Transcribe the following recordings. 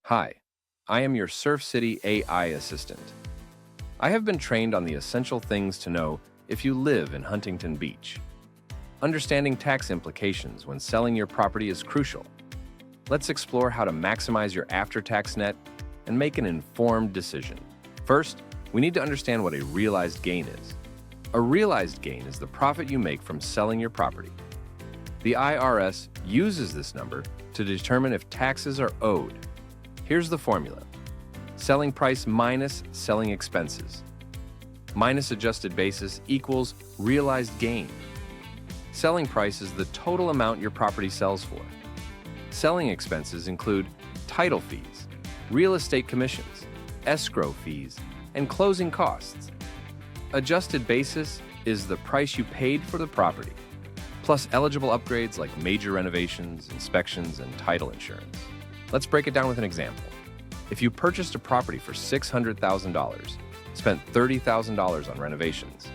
Hi, I am your Surf City AI assistant. I have been trained on the essential things to know if you live in Huntington Beach. Understanding tax implications when selling your property is crucial. Let's explore how to maximize your after-tax net and make an informed decision. First, we need to understand what a realized gain is. A realized gain is the profit you make from selling your property. The IRS uses this number to determine if taxes are owed. Here's the formula. Selling price minus selling expenses. Minus adjusted basis equals realized gain. Selling price is the total amount your property sells for. Selling expenses include title fees, real estate commissions, escrow fees, and closing costs. Adjusted basis is the price you paid for the property, plus eligible upgrades like major renovations, inspections, and title insurance. Let's break it down with an example. If you purchased a property for $600,000, spent $30,000 on renovations,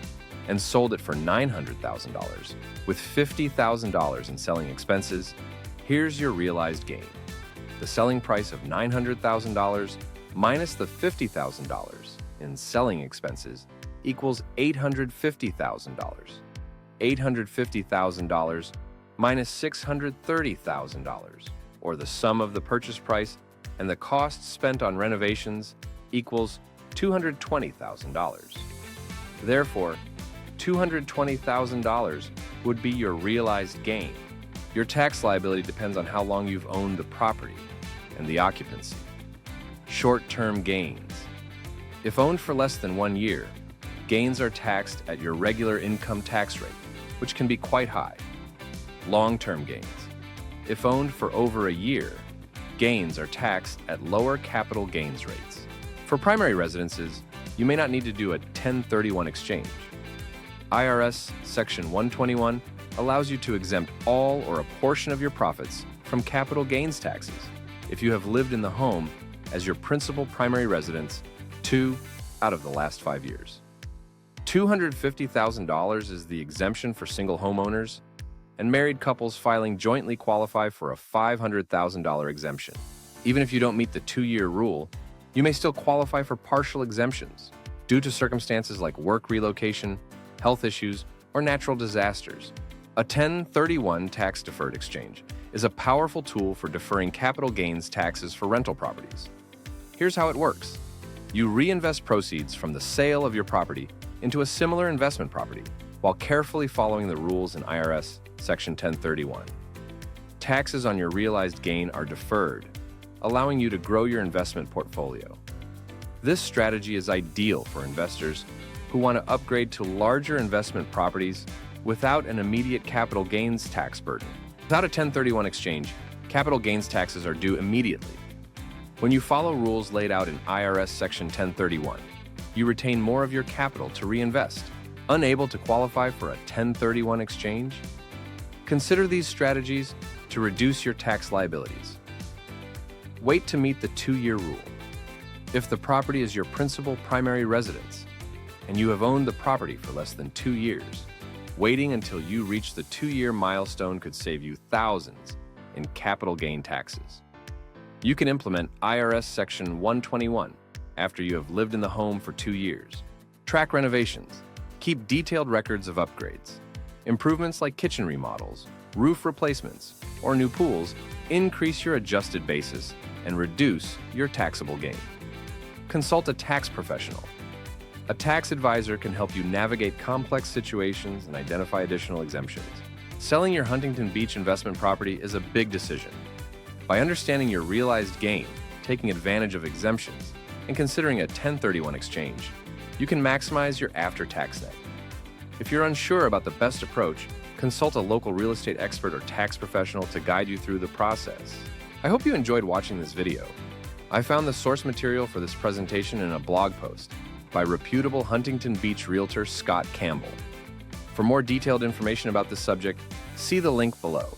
and sold it for $900,000 with $50,000 in selling expenses, here's your realized gain. The selling price of $900,000 minus the $50,000 in selling expenses equals $850,000. $850,000 minus $630,000, or the sum of the purchase price and the costs spent on renovations equals $220,000. Therefore, $220,000 would be your realized gain. Your tax liability depends on how long you've owned the property and the occupancy. Short-term gains. If owned for less than 1 year, gains are taxed at your regular income tax rate, which can be quite high. Long-term gains. If owned for over a year, gains are taxed at lower capital gains rates. For primary residences, you may not need to do a 1031 exchange. IRS Section 121 allows you to exempt all or a portion of your profits from capital gains taxes if you have lived in the home as your principal primary residence 2 out of the last 5 years. $250,000 is the exemption for single homeowners, and married couples filing jointly qualify for a $500,000 exemption. Even if you don't meet the 2-year rule, you may still qualify for partial exemptions due to circumstances like work relocation, health issues, or natural disasters. A 1031 tax deferred exchange is a powerful tool for deferring capital gains taxes for rental properties. Here's how it works. You reinvest proceeds from the sale of your property into a similar investment property while carefully following the rules in IRS Section 1031. Taxes on your realized gain are deferred, allowing you to grow your investment portfolio. This strategy is ideal for investors who want to upgrade to larger investment properties without an immediate capital gains tax burden. Without a 1031 exchange, capital gains taxes are due immediately. When you follow rules laid out in IRS Section 1031, you retain more of your capital to reinvest. Unable to qualify for a 1031 exchange? Consider these strategies to reduce your tax liabilities. Wait to meet the 2-year rule. If the property is your principal primary residence and you have owned the property for less than 2 years, waiting until you reach the 2-year milestone could save you thousands in capital gain taxes. You can implement IRS Section 121 after you have lived in the home for 2 years. Track renovations. Keep detailed records of upgrades. Improvements like kitchen remodels, roof replacements, or new pools increase your adjusted basis and reduce your taxable gain. Consult a tax professional. A tax advisor can help you navigate complex situations and identify additional exemptions. Selling your Huntington Beach investment property is a big decision. By understanding your realized gain, taking advantage of exemptions, and considering a 1031 exchange, you can maximize your after-tax net. If you're unsure about the best approach, consult a local real estate expert or tax professional to guide you through the process. I hope you enjoyed watching this video. I found the source material for this presentation in a blog post by reputable Huntington Beach realtor Scott Campbell. For more detailed information about this subject, see the link below.